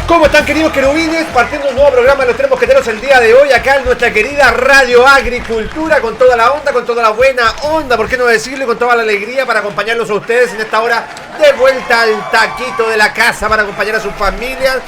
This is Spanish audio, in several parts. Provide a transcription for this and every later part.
¿Cómo están, queridos querubines? Partiendo un nuevo programa de Los Tres Mosqueteros el día de hoy, acá en nuestra querida Radio Agricultura, con toda la onda, con toda la buena onda, ¿por qué no decirlo? Con toda la alegría para acompañarlos a ustedes en esta hora de vuelta al taquito de la casa, para acompañar a sus familias.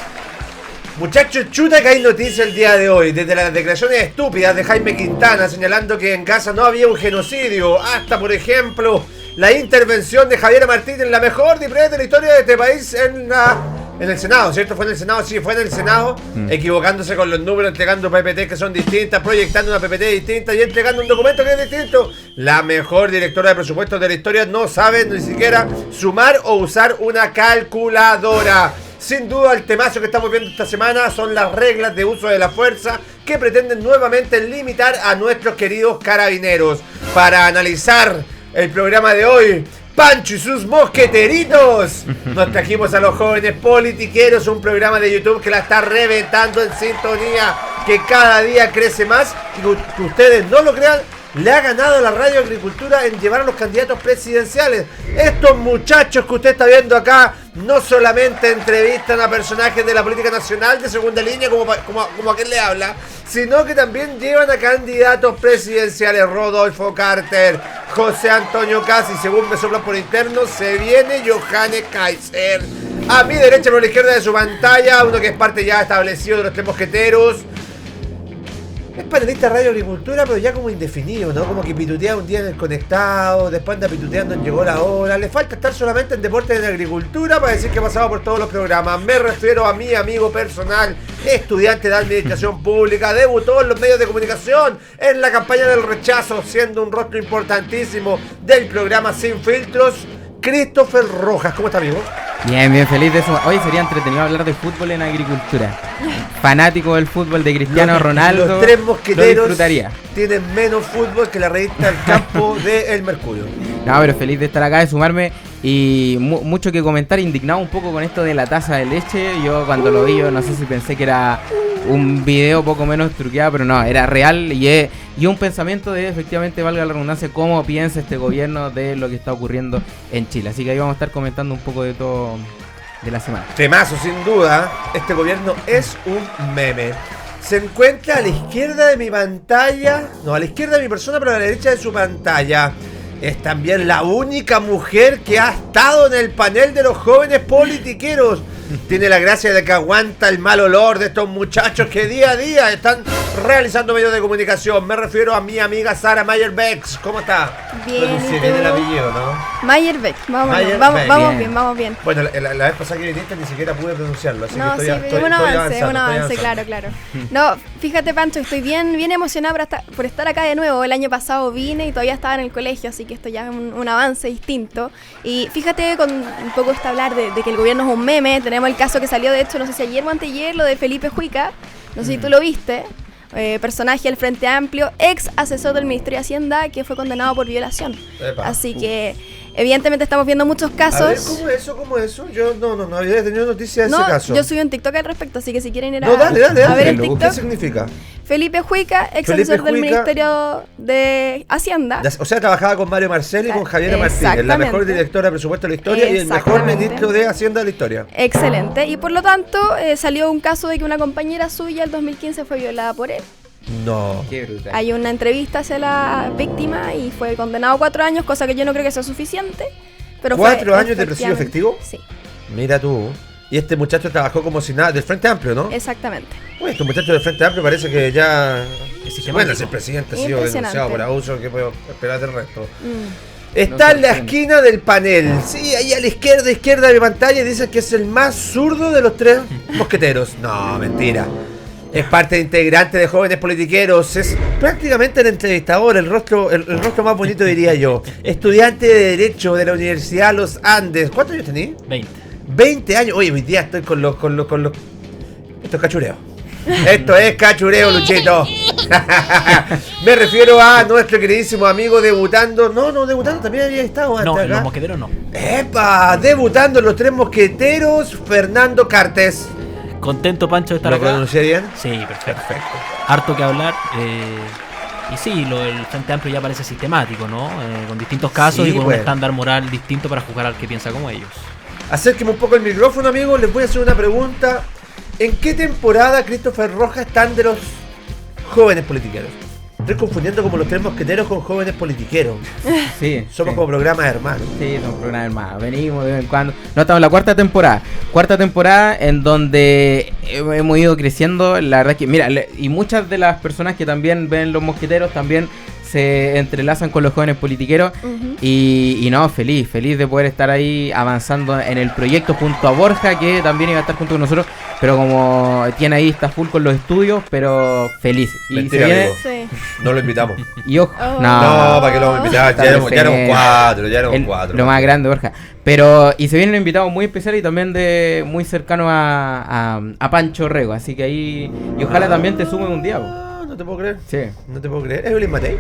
Muchachos, chuta que hay noticias el día de hoy, desde las declaraciones estúpidas de Jaime Quintana señalando que en Gaza no había un genocidio, hasta, por ejemplo, la intervención de Javier Martínez, la mejor display de la historia de este país en el Senado, ¿cierto? ¿Fue en el Senado? Sí, fue en el Senado, equivocándose con los números, entregando PPT que son distintas, proyectando una PPT distinta y entregando un documento que es distinto. La mejor directora de presupuestos de la historia no sabe ni siquiera sumar o usar una calculadora. Sin duda, el temazo que estamos viendo esta semana son las reglas de uso de la fuerza que pretenden nuevamente limitar a nuestros queridos carabineros. Para analizar el programa de hoy, Pancho y sus mosqueteritos, nos trajimos a los jóvenes politiqueros, un programa de YouTube que la está reventando en sintonía, que cada día crece más y que ustedes no lo crean, le ha ganado la Radio Agricultura en llevar a los candidatos presidenciales. Estos muchachos que usted está viendo acá no solamente entrevistan a personajes de la política nacional de segunda línea como aquel le habla, sino que también llevan a candidatos presidenciales. Rodolfo Carter, José Antonio Casi, según me soplan por interno, se viene Johannes Kaiser. A mi derecha, por la izquierda de su pantalla, uno que es parte ya establecido de los Tres Mosqueteros. Es panelista de Radio Agricultura, pero ya como indefinido, ¿no? Como que pitutea un día en el Conectado, después anda pituteando en Llegó la Hora. Le falta estar solamente en Deportes de Agricultura para decir que ha pasado por todos los programas. Me refiero a mi amigo personal, estudiante de Administración Pública, debutó en los medios de comunicación en la campaña del rechazo, siendo un rostro importantísimo del programa Sin Filtros, Christopher Rojas. ¿Cómo está, amigo? Bien, feliz de eso. Hoy sería entretenido hablar de fútbol en agricultura. Fanático del fútbol de Cristiano Ronaldo. Los Tres Mosqueteros tienen menos fútbol que la revista El Campo de El Mercurio. No, pero feliz de estar acá, de sumarme. Y mucho que comentar, indignado un poco con esto de la taza de leche. Yo cuando lo vi, yo no sé si pensé que era un video poco menos truqueado, pero no, era real y un pensamiento de, efectivamente, valga la redundancia, cómo piensa este gobierno de lo que está ocurriendo en Chile. Así que ahí vamos a estar comentando un poco de todo de la semana. Temazo, sin duda. Este gobierno es un meme. Se encuentra a la izquierda de mi pantalla, no, a la izquierda de mi persona, pero a la derecha de su pantalla. Es también la única mujer que ha estado en el panel de los jóvenes politiqueros. Tiene la gracia de que aguanta el mal olor de estos muchachos que día a día están realizando medios de comunicación. Me refiero a mi amiga Sara Mayer-Bex. ¿Cómo está? Bien. Pronuncié bien el apellido, ¿no? Mayer-Bex, vamos bien. Bueno, la vez pasada que viniste ni siquiera pude pronunciarlo, así no, que sí, estoy un avance, avanzando. claro. No, fíjate, Pancho, estoy bien emocionada por estar acá de nuevo. El año pasado vine y todavía estaba en el colegio, así que esto ya es un avance distinto. Y fíjate, con un poco está hablar de que el gobierno es un meme. Tenemos el caso que salió, de hecho, no sé si ayer o anteayer, lo de Felipe Huica. No sé si tú lo viste. Personaje del Frente Amplio, ex asesor del Ministerio de Hacienda, que fue condenado por violación. Así que evidentemente estamos viendo muchos casos. A ver, ¿cómo eso? Yo no había tenido noticias de ese caso. Yo subí un TikTok al respecto, así que si quieren ir a ver el TikTok. ¿Qué significa? Felipe Huica, ex asesor del Ministerio de Hacienda. O sea, trabajaba con Mario Marcel y con Javiera Martínez, la mejor directora de presupuesto de la historia y el mejor ministro de Hacienda de la historia. Excelente. Y por lo tanto, salió un caso de que una compañera suya en 2015 fue violada por él. No. Qué brutal. Hay una entrevista hacia la víctima y fue condenado a 4 años, cosa que yo no creo que sea suficiente. Pero 4 años de presidio efectivo. Sí. Mira tú. Y este muchacho trabajó como si nada, del Frente Amplio, ¿no? Exactamente. Uy, este muchacho del Frente Amplio parece que ya... Bueno, si el presidente ha sido denunciado por abuso, ¿qué puedo esperar del resto? Está en la esquina del panel. Sí, ahí a la izquierda de mi pantalla, y dice que es el más zurdo de los Tres Mosqueteros. No, mentira. Es parte integrante de Jóvenes Politiqueros. Es prácticamente el entrevistador, el rostro más bonito, diría yo. Estudiante de Derecho de la Universidad Los Andes. ¿Cuántos años tenés? 20 años. Oye, hoy día estoy con los... Esto es cachureo. Esto es cachureo, Luchito. Me refiero a nuestro queridísimo amigo debutando. No, debutando también había estado antes. No, acá. Los Mosqueteros no. ¡Epa! Debutando en los Tres Mosqueteros, Fernando Cartes. Contento, Pancho, de estar acá. ¿Lo pronuncié bien? Sí, perfecto. Harto que hablar. Y sí, lo del Frente Amplio ya parece sistemático, ¿no? Con distintos casos, sí, y con un estándar moral distinto para juzgar al que piensa como ellos. Acérqueme un poco el micrófono, amigo. Les voy a hacer una pregunta. ¿En qué temporada Christopher Rojas están de los jóvenes politiqueros? Estoy confundiendo como los tres mosqueteros con jóvenes politiqueros. Sí. Somos como programas hermanos. Sí, somos programas hermanos. Venimos de vez en cuando. No, estamos en la cuarta temporada. Cuarta temporada en donde hemos ido creciendo. La verdad es que, mira, y muchas de las personas que también ven los mosqueteros también se entrelazan con los jóvenes politiqueros. Y no, feliz de poder estar ahí avanzando en el proyecto junto a Borja, que también iba a estar junto con nosotros, pero como tiene ahí, está full con los estudios, pero feliz. Y mentira, se viene, Sí. no lo invitamos. y ojo, Oh. No, ¿para qué lo vamos a invitar? Ya éramos cuatro. Lo más grande, Borja. Pero, y se viene un invitado muy especial y también de muy cercano a Pancho Rego, así que ahí, y ojalá también te sume un día. No te puedo creer. Sí. No te puedo creer. ¿Es Evelyn Matei?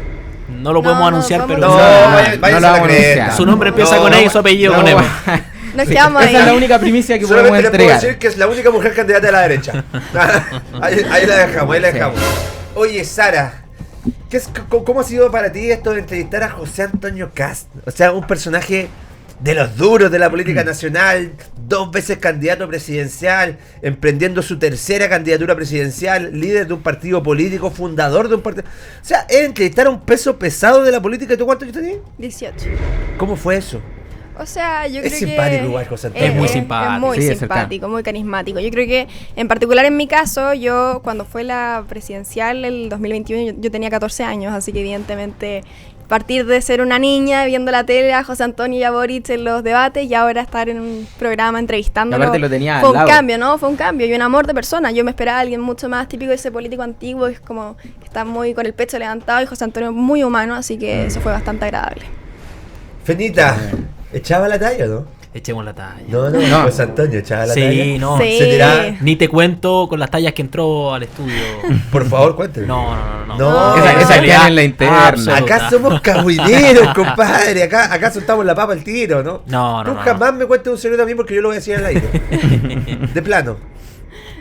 No lo podemos anunciar, vamos pero No, a- vaya no lo a la vamos a cresta. anunciar. su nombre empieza con E y su apellido con M. Nos Sí, quedamos ahí. esa es la única primicia que podemos Solamente les puedo entregar. decir que es la única mujer candidata de la derecha. ahí la dejamos, Sí. Oye, Sara, ¿cómo ha sido para ti esto de entrevistar a José Antonio Kast? O sea, un personaje de los duros de la política nacional, 2 veces candidato presidencial, emprendiendo su tercera candidatura presidencial, líder de un partido político, fundador de un partido. O sea, es entrevistar a un peso pesado de la política. ¿Y tú cuántos años tenías? 18. ¿Cómo fue eso? O sea, yo Es creo simpático que... igual, José Antonio. Es muy simpático. Es muy Sí, es simpático, muy carismático. Yo creo que, en particular en mi caso, yo cuando fue la presidencial el 2021, yo tenía 14 años, así que evidentemente partir de ser una niña viendo la tele a José Antonio y a Boric en los debates y ahora estar en un programa entrevistándolo. Y aparte lo tenía fue al un lado. cambio, ¿no? Fue un cambio y un amor de persona. Yo me esperaba a alguien mucho más típico de ese político antiguo, es como que está muy con el pecho levantado y José Antonio muy humano, así que eso fue bastante agradable. Fenita, ¿echaba la talla o no? Echemos la talla. No, No. José Antonio, echaba la talla. Sí, no. Sí. Se tiraba. Ni te cuento con las tallas que entró al estudio. Por favor, cuénteme. No. No. Esa queda en la interna. absoluta. Acá somos cabuineros, compadre. Acá soltamos la papa al tiro, ¿no? No. Tú jamás me cuentes un secreto a mí porque yo lo voy a decir al aire. De plano.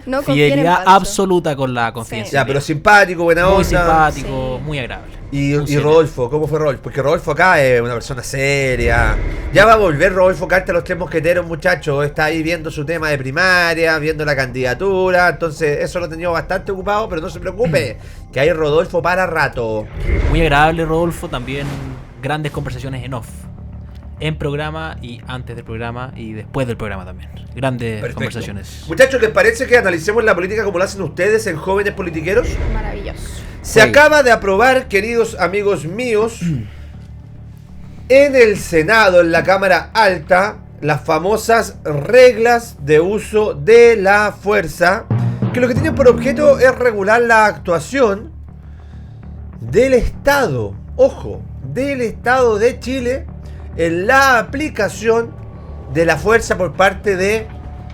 No confíen en Fidelidad Pancho. absoluta con la confidencia. Ya, pero simpático, buena onda. muy simpático, Sí. muy agradable. Y Un siete. Rodolfo, ¿cómo fue Rodolfo? Porque Rodolfo acá es una persona seria. Ya va a volver Rodolfo Carta a los Tres Mosqueteros, muchachos. Está ahí viendo su tema de primaria, viendo la candidatura. Entonces, eso lo ha tenido bastante ocupado, pero no se preocupe, que hay Rodolfo para rato. Muy agradable, Rodolfo. También grandes conversaciones en off. En programa y antes del programa y después del programa también. Grandes Perfecto. conversaciones. Muchachos, ¿les parece que analicemos la política como lo hacen ustedes en Jóvenes Politiqueros? Maravilloso. Se Oye. acaba de aprobar, queridos amigos míos, en el Senado, en la Cámara Alta, las famosas reglas de uso de la fuerza, que lo que tienen por objeto es regular la actuación del Estado, ojo, del Estado de Chile en la aplicación de la fuerza por parte de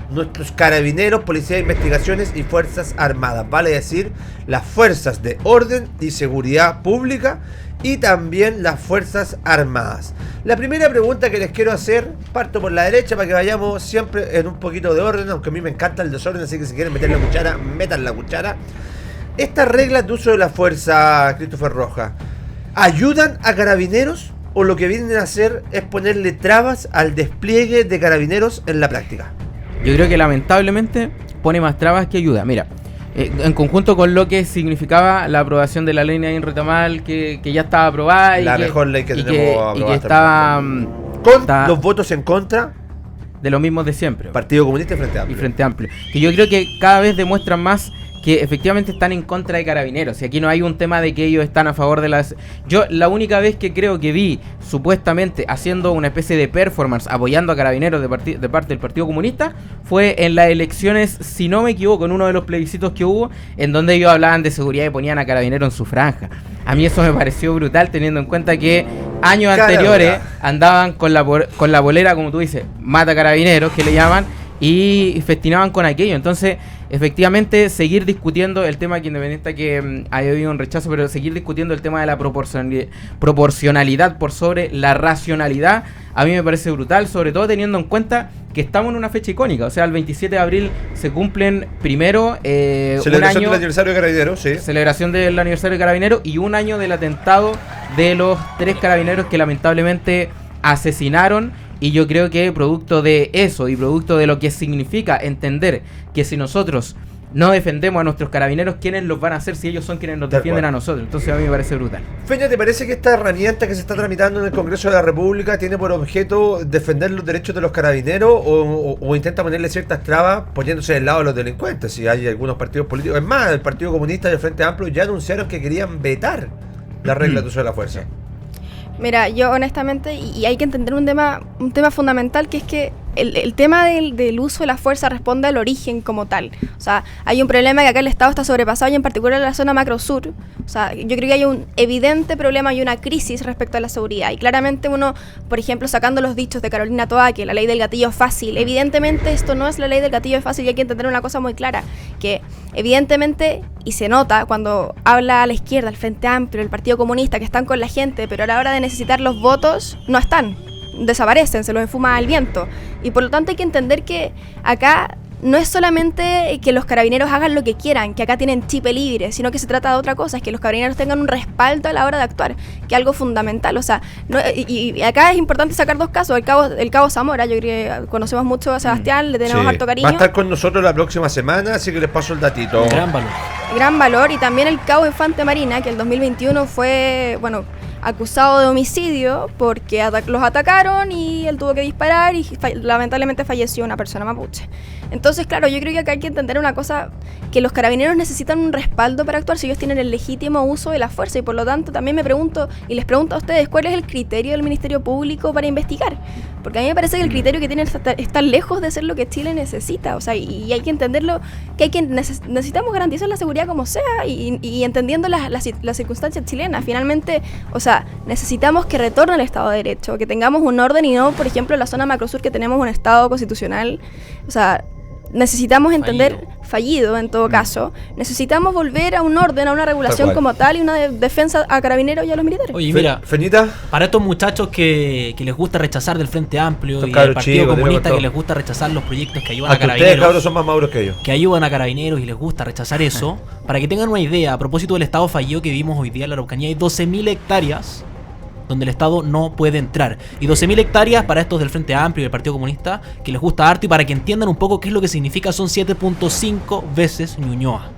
nuestros carabineros, policía de investigaciones y fuerzas armadas, vale decir, las fuerzas de orden y seguridad pública y también las fuerzas armadas. La primera pregunta que les quiero hacer, parto por la derecha para que vayamos siempre en un poquito de orden, aunque a mí me encanta el desorden, así que si quieren meter la cuchara, metan la cuchara. Estas reglas de uso de la fuerza, Christopher Rojas, ¿ayudan a carabineros o lo que vienen a hacer es ponerle trabas al despliegue de carabineros en la práctica? Yo creo que lamentablemente pone más trabas que ayuda. Mira, en conjunto con lo que significaba la aprobación de la ley Nadine Retamal, que ya estaba aprobada La y mejor ley que y tenemos aprobada y que hasta estaba Con está los votos en contra, de los mismos de siempre. Partido Comunista y Frente Y Amplio. Frente Amplio. Que yo creo que cada vez demuestran más que efectivamente están en contra de Carabineros. Y aquí no hay un tema de que ellos están a favor de las... Yo la única vez que creo que vi supuestamente haciendo una especie de performance apoyando a Carabineros de parte del Partido Comunista fue en las elecciones, si no me equivoco, en uno de los plebiscitos que hubo, en donde ellos hablaban de seguridad y ponían a Carabineros en su franja. A mí eso me pareció brutal, teniendo en cuenta que años anteriores andaban con la bolera, como tú dices, mata Carabineros, que le llaman, y festinaban con aquello. Entonces, efectivamente, seguir discutiendo el tema, que independiente que haya habido un rechazo, pero seguir discutiendo el tema de la proporcionalidad por sobre la racionalidad, a mí me parece brutal, sobre todo teniendo en cuenta que estamos en una fecha icónica. O sea, el 27 de abril se cumplen primero un Celebración año, del aniversario de Carabineros, sí. celebración del aniversario de Carabineros, y un año del atentado de los 3 carabineros que lamentablemente asesinaron. Y yo creo que producto de eso y producto de lo que significa entender que si nosotros no defendemos a nuestros carabineros, ¿quiénes los van a hacer si ellos son quienes nos defienden a nosotros? Entonces a mí me parece brutal. Feña, ¿te parece que esta herramienta que se está tramitando en el Congreso de la República tiene por objeto defender los derechos de los carabineros o intenta ponerle ciertas trabas poniéndose del lado de los delincuentes? Si hay algunos partidos políticos, es más, el Partido Comunista y el Frente Amplio ya anunciaron que querían vetar la regla de uso de la fuerza. Mira, yo honestamente, y hay que entender un tema fundamental, que es que el tema del uso de la fuerza responde al origen como tal. O sea, hay un problema que acá el Estado está sobrepasado, y en particular en la zona macro-sur. O sea, yo creo que hay un evidente problema y una crisis respecto a la seguridad. Y claramente uno, por ejemplo, sacando los dichos de Carolina Toá, que la ley del gatillo fácil, evidentemente esto no es la ley del gatillo fácil, y hay que entender una cosa muy clara, que evidentemente, y se nota cuando habla a la izquierda, el Frente Amplio, el Partido Comunista, que están con la gente, pero a la hora de necesitar los votos, no están. Desaparecen, se los esfuma al viento. Y por lo tanto hay que entender que acá no es solamente que los carabineros hagan lo que quieran, que acá tienen chip libre, sino que se trata de otra cosa, es que los carabineros tengan un respaldo a la hora de actuar, que es algo fundamental. O sea, y acá es importante sacar dos casos, el cabo Zamora, yo creo que conocemos mucho a Sebastián, le tenemos harto cariño. Va a estar con nosotros la próxima semana, así que les paso el datito. Gran valor. Y también el cabo Infante Marina, que el 2021 fue, acusado de homicidio porque los atacaron y él tuvo que disparar y lamentablemente falleció una persona mapuche. Entonces, claro, yo creo que acá hay que entender una cosa, que los carabineros necesitan un respaldo para actuar si ellos tienen el legítimo uso de la fuerza, y por lo tanto también me pregunto, y les pregunto a ustedes, ¿cuál es el criterio del Ministerio Público para investigar? Porque a mí me parece que el criterio que tienen está lejos de ser lo que Chile necesita. O sea, y hay que entenderlo, que necesitamos garantizar la seguridad como sea, y entendiendo las circunstancias chilenas. Finalmente, o sea, necesitamos que retorne el Estado de Derecho, que tengamos un orden, y no, por ejemplo, en la zona macrosur, que tenemos un Estado constitucional. O sea, necesitamos entender, fallido en todo caso, necesitamos volver a un orden, a una regulación como tal, y una defensa a carabineros y a los militares. Oye, mira, Feñita, para estos muchachos que les gusta rechazar del Frente Amplio y del del Partido Comunista, que les gusta rechazar los proyectos que ayudan a ustedes, carabineros, cabros, son más maduros que ellos, que ayudan a carabineros y les gusta rechazar eso, para que tengan una idea, a propósito del Estado fallido que vivimos hoy día en la Araucanía, hay 12.000 hectáreas donde el Estado no puede entrar. Y 12.000 hectáreas para estos del Frente Amplio y del Partido Comunista, que les gusta harto, y para que entiendan un poco qué es lo que significa, son 7.5 veces Ñuñoa.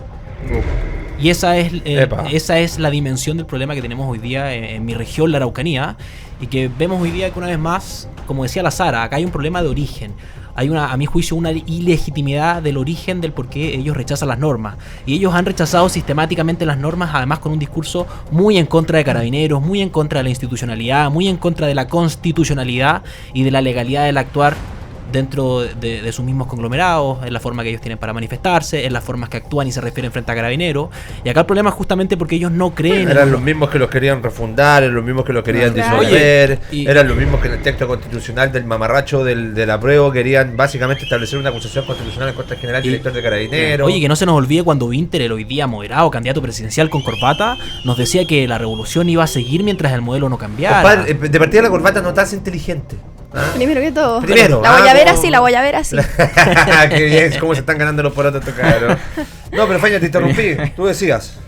Y esa es la dimensión del problema que tenemos hoy día en mi región, la Araucanía, y que vemos hoy día que una vez más, como decía la Sara, acá hay un problema de origen. Hay a mi juicio, una ilegitimidad del origen del por qué ellos rechazan las normas. Y ellos han rechazado sistemáticamente las normas, además con un discurso muy en contra de carabineros, muy en contra de la institucionalidad, muy en contra de la constitucionalidad y de la legalidad del actuar dentro de sus mismos conglomerados, en la forma que ellos tienen para manifestarse, en las formas que actúan y se refieren frente a carabineros. Y acá el problema es justamente porque ellos no creen... Eran los mismos que los querían refundar, eran los mismos que los querían disolver, eran los mismos que en el texto constitucional del mamarracho del apruebo querían básicamente establecer una acusación constitucional en contra del general director de Carabineros. Oye, que no se nos olvide cuando Winter, el hoy día moderado candidato presidencial con corbata, nos decía que la revolución iba a seguir mientras el modelo no cambiara. Compadre, de partida la corbata no te hace inteligente. Primero que todo. La voy a ver así. Qué bien, cómo se están ganando los porotos estos cabros. No, pero Feña, te interrumpí. Tú decías.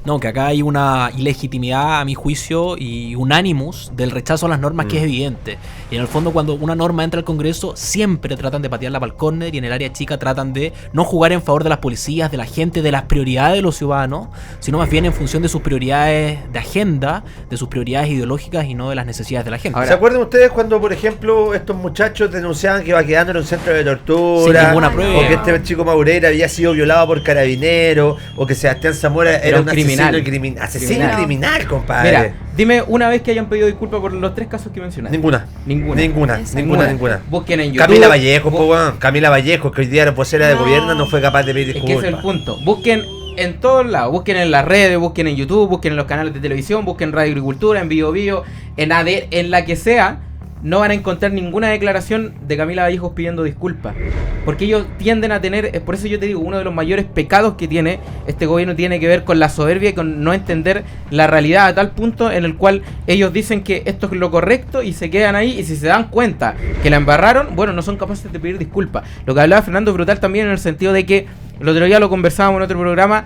No, que acá hay una ilegitimidad, a mi juicio, y un ánimos del rechazo a las normas que es evidente. Y en el fondo, cuando una norma entra al Congreso, siempre tratan de patearla para el córner, y en el área chica tratan de no jugar en favor de las policías, de la gente, de las prioridades de los ciudadanos, sino más bien en función de sus prioridades de agenda, de sus prioridades ideológicas, y no de las necesidades de la gente. Ahora, ¿se acuerdan ustedes cuando, por ejemplo, estos muchachos denunciaban que iba quedando en un centro de tortura? Sin ninguna prueba. O que este chico Maurera había sido violado por carabineros, o que Sebastián Zamora era un asesino criminal, compadre. Mira, dime una vez que hayan pedido disculpas por los 3 casos que mencionaste. Ninguna. Busquen en YouTube. Camila Vallejo, Camila Vallejo, que hoy día era vocera de gobierno, no fue capaz de pedir disculpas. Es que ese es el punto. Busquen en todos lados, busquen en las redes, busquen en YouTube, busquen en los canales de televisión, busquen en Radio Agricultura, en Bio, en AD, en la que sea. No van a encontrar ninguna declaración de Camila Vallejos pidiendo disculpas, porque ellos tienden a tener, por eso yo te digo, uno de los mayores pecados que tiene este gobierno tiene que ver con la soberbia y con no entender la realidad a tal punto en el cual ellos dicen que esto es lo correcto y se quedan ahí, y si se dan cuenta que la embarraron, bueno, no son capaces de pedir disculpas. Lo que hablaba Fernando es brutal también en el sentido de que el otro día lo conversábamos en otro programa.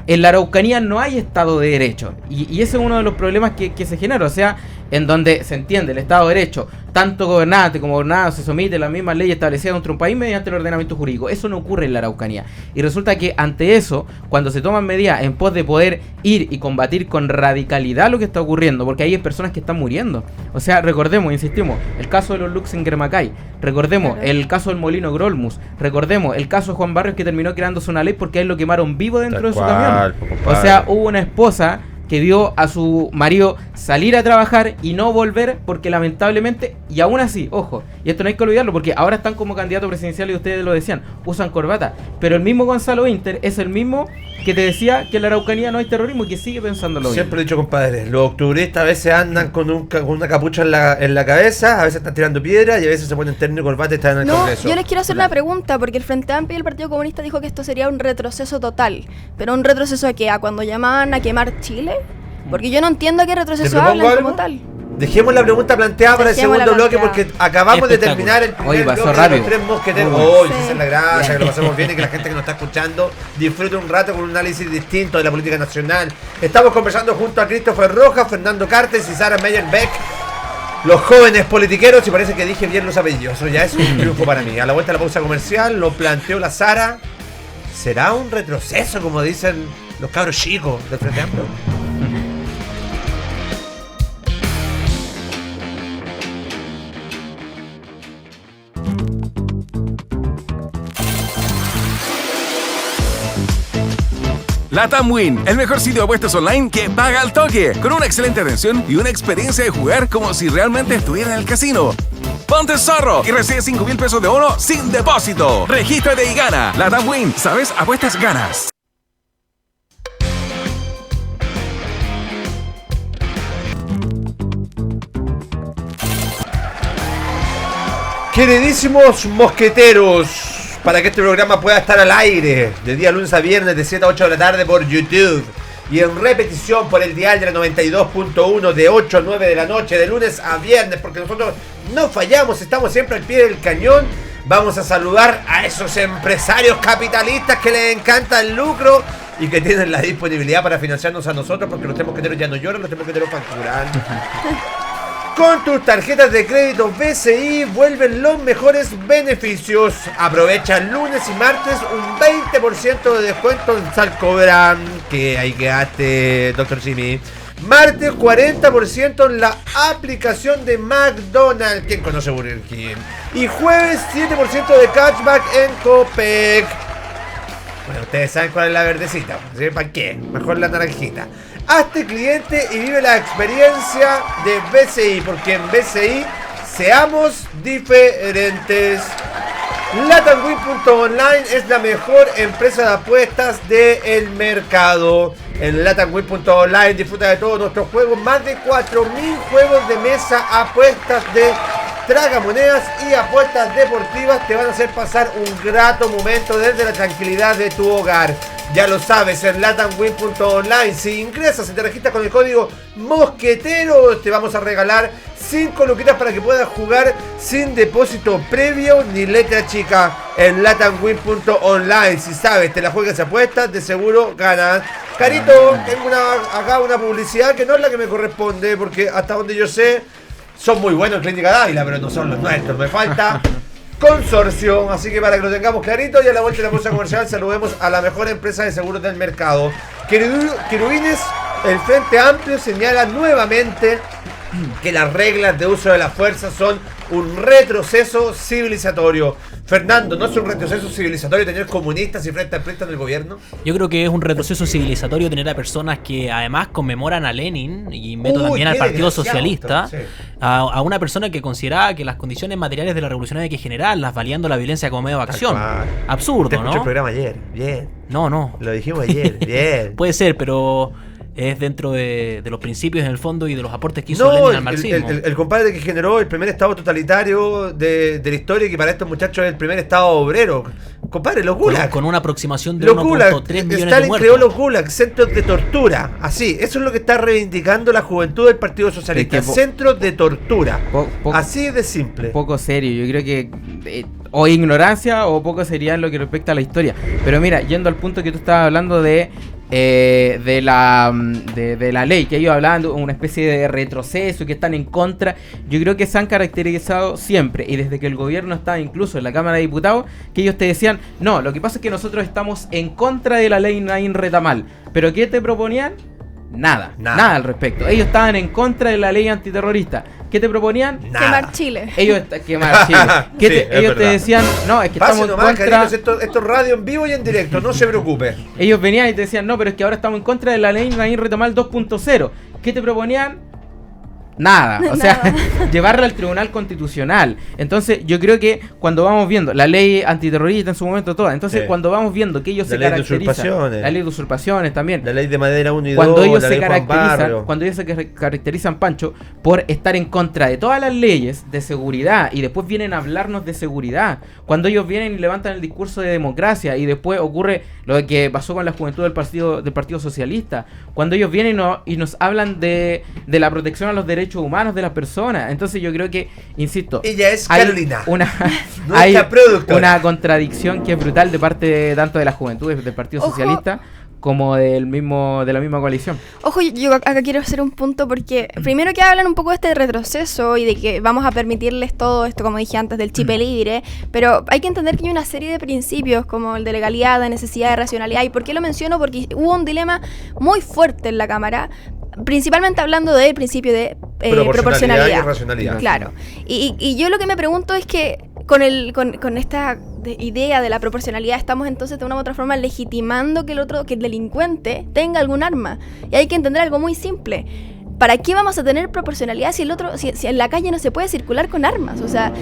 En la Araucanía no hay Estado de Derecho, y ese es uno de los problemas que se genera. O sea, en donde se entiende el Estado de Derecho, tanto gobernante como gobernado se somete a las mismas leyes establecidas dentro de un país mediante el ordenamiento jurídico. Eso no ocurre en la Araucanía. Y resulta que ante eso, cuando se toman medidas en pos de poder ir y combatir con radicalidad lo que está ocurriendo, porque hay personas que están muriendo. O sea, recordemos, insistimos, el caso de los Luxinger Macay, recordemos el caso del Molino Grolmus, recordemos el caso de Juan Barrios que terminó creándose una ley porque a él lo quemaron vivo dentro de su camión. O sea, hubo una esposa que vio a su marido salir a trabajar y no volver porque lamentablemente, y aún así, ojo, y esto no hay que olvidarlo porque ahora están como candidato presidencial y ustedes lo decían, usan corbata, pero el mismo Gonzalo Inter es el mismo que te decía que en la Araucanía no hay terrorismo y que sigue pensándolo bien. Siempre he dicho, compadre, los octubristas a veces andan con una capucha en la cabeza, a veces están tirando piedra y a veces se ponen terno y corbata y están en el Congreso. Yo les quiero hacer una pregunta, porque el Frente Amplio y el Partido Comunista dijo que esto sería un retroceso total. ¿Pero un retroceso a qué? ¿A cuando llamaban a quemar Chile? Porque yo no entiendo a qué retroceso hablan como tal. Dejemos la pregunta planteada para el segundo bloque porque acabamos de terminar el primer bloque de los tres mosqueteros. Hoy, esa es la gracia, que lo pasemos bien y que la gente que nos está escuchando disfrute un rato con un análisis distinto de la política nacional. Estamos conversando junto a Christopher Rojas, Fernando Cartes y Sara Meyer-Beck, los jóvenes politiqueros, y parece que dije bien los apellidos. Eso ya es un triunfo para mí. A la vuelta de la pausa comercial lo planteó la Sara. ¿Será un retroceso, como dicen los cabros chicos del Frente Amplio? Latam Win, el mejor sitio de apuestas online que paga al toque, con una excelente atención y una experiencia de jugar como si realmente estuviera en el casino. Ponte zorro y recibe 5,000 pesos de bono sin depósito. Regístrate y gana. Latam Win, ¿sabes? Apuestas ganas. Queridísimos mosqueteros, para que este programa pueda estar al aire de día lunes a viernes de 7 a 8 de la tarde por YouTube y en repetición por el dial de la 92.1 de 8 a 9 de la noche de lunes a viernes, porque nosotros no fallamos, estamos siempre al pie del cañón. Vamos a saludar a esos empresarios capitalistas que les encanta el lucro y que tienen la disponibilidad para financiarnos a nosotros, porque los tres mosqueteros ya no lloran, los tres mosqueteros facturan. Con tus tarjetas de crédito BCI vuelven los mejores beneficios. Aprovecha lunes y martes un 20% de descuento en Salcobran, que ahí quedaste, Dr. Jimmy. Martes 40% en la aplicación de McDonald's. ¿Quién conoce Burger King? Y jueves 7% de cashback en Copec. Bueno, ustedes saben cuál es la verdecita. ¿Sí? ¿Para qué? Mejor la naranjita. Hazte cliente y vive la experiencia de BCI, porque en BCI seamos diferentes. LatamWin.online es la mejor empresa de apuestas del mercado. En LatamWin.online disfruta de todos nuestros juegos, más de 4.000 juegos de mesa, apuestas de tragamonedas y apuestas deportivas te van a hacer pasar un grato momento desde la tranquilidad de tu hogar. Ya lo sabes, en LatamWin.online, si ingresas y te registras con el código Mosqueteros, te vamos a regalar 5 luquitas para que puedas jugar sin depósito previo ni letra chica en LatamWin.online. Si sabes, te la juegas y apuestas, de seguro ganas. Carito, tengo acá una publicidad que no es la que me corresponde, porque hasta donde yo sé son muy buenos en Clínica Dávila, pero no son los nuestros. Me falta Consorcio, así que para que lo tengamos clarito, y a la vuelta de la pausa comercial saludemos a la mejor empresa de seguros del mercado. Querubines, el Frente Amplio señala nuevamente que las reglas de uso de la fuerza son un retroceso civilizatorio. Fernando, ¿no es un retroceso civilizatorio tener comunistas y frente amplista en el gobierno? Yo creo que es un retroceso civilizatorio tener a personas que además conmemoran a Lenin y meto también al Partido Socialista, sí. a una persona que consideraba que las condiciones materiales de la revolución hay que generarlas, valiando la violencia como medio de acción. Absurdo, ¿te escuché ¿no? el programa ayer? Bien. No. Lo dijimos ayer, bien. Puede ser, pero es dentro de los principios en el fondo y de los aportes que hizo Lenin al marxismo. El compadre que generó el primer estado totalitario de la historia, y que para estos muchachos es el primer estado obrero. Compadre, los gulag. Con una aproximación de los 1.3 millones Stalin de muertos. creó los gulag, centros de tortura. Así, eso es lo que está reivindicando la juventud del Partido Socialista. Centros de tortura. Así de simple. Poco serio, yo creo que o ignorancia o poco seriedad en lo que respecta a la historia. Pero mira, yendo al punto que tú estabas hablando de de la ley, que ellos hablaban de una especie de retroceso, que están en contra. Yo creo que se han caracterizado siempre, y desde que el gobierno estaba incluso en la Cámara de Diputados, que ellos te decían, no, lo que pasa es que nosotros estamos en contra de la ley Nain Retamal. ¿Pero qué te proponían? Nada al respecto. Ellos estaban en contra de la ley antiterrorista. ¿Qué te proponían? Nada. Quemar Chile. Quemar Chile. Ellos te decían, no, es que Pase estamos en nomás, contra. cariños, esto es radio en vivo y en directo, no se preocupe. Ellos venían y te decían, no, pero es que ahora estamos en contra de la ley Nain Retamal 2.0. ¿Qué te proponían? Nada, o sea, llevarla al Tribunal Constitucional. Entonces yo creo que cuando vamos viendo la ley antiterrorista en su momento toda, entonces cuando vamos viendo que ellos se caracterizan, la ley de usurpaciones también, la ley de Madera 1 y 2, cuando ellos la se ley Juan caracterizan, Barrio. cuando ellos se caracterizan, Pancho, por estar en contra de todas las leyes de seguridad, y después vienen a hablarnos de seguridad, cuando ellos vienen y levantan el discurso de democracia, y después ocurre lo que pasó con la juventud del Partido Socialista, cuando ellos vienen y nos hablan de la protección a los derechos humanos de las personas. Entonces yo creo que, insisto, Ella es hay Carolina, hay nuestra productora. una contradicción que es brutal de parte tanto de las juventudes del Partido Ojo. Socialista como de la misma coalición. Ojo, yo acá quiero hacer un punto porque primero que hablan un poco de este retroceso y de que vamos a permitirles todo esto, como dije antes, del chip libre, pero hay que entender que hay una serie de principios como el de legalidad, de necesidad, de racionalidad. ¿Y por qué lo menciono? Porque hubo un dilema muy fuerte en la Cámara, principalmente hablando del principio de proporcionalidad y racionalidad. Claro. Y yo lo que me pregunto es que con esta idea de la proporcionalidad estamos entonces de una u otra forma legitimando que el delincuente tenga algún arma. Y hay que entender algo muy simple. ¿Para qué vamos a tener proporcionalidad si en la calle no se puede circular con armas? O sea,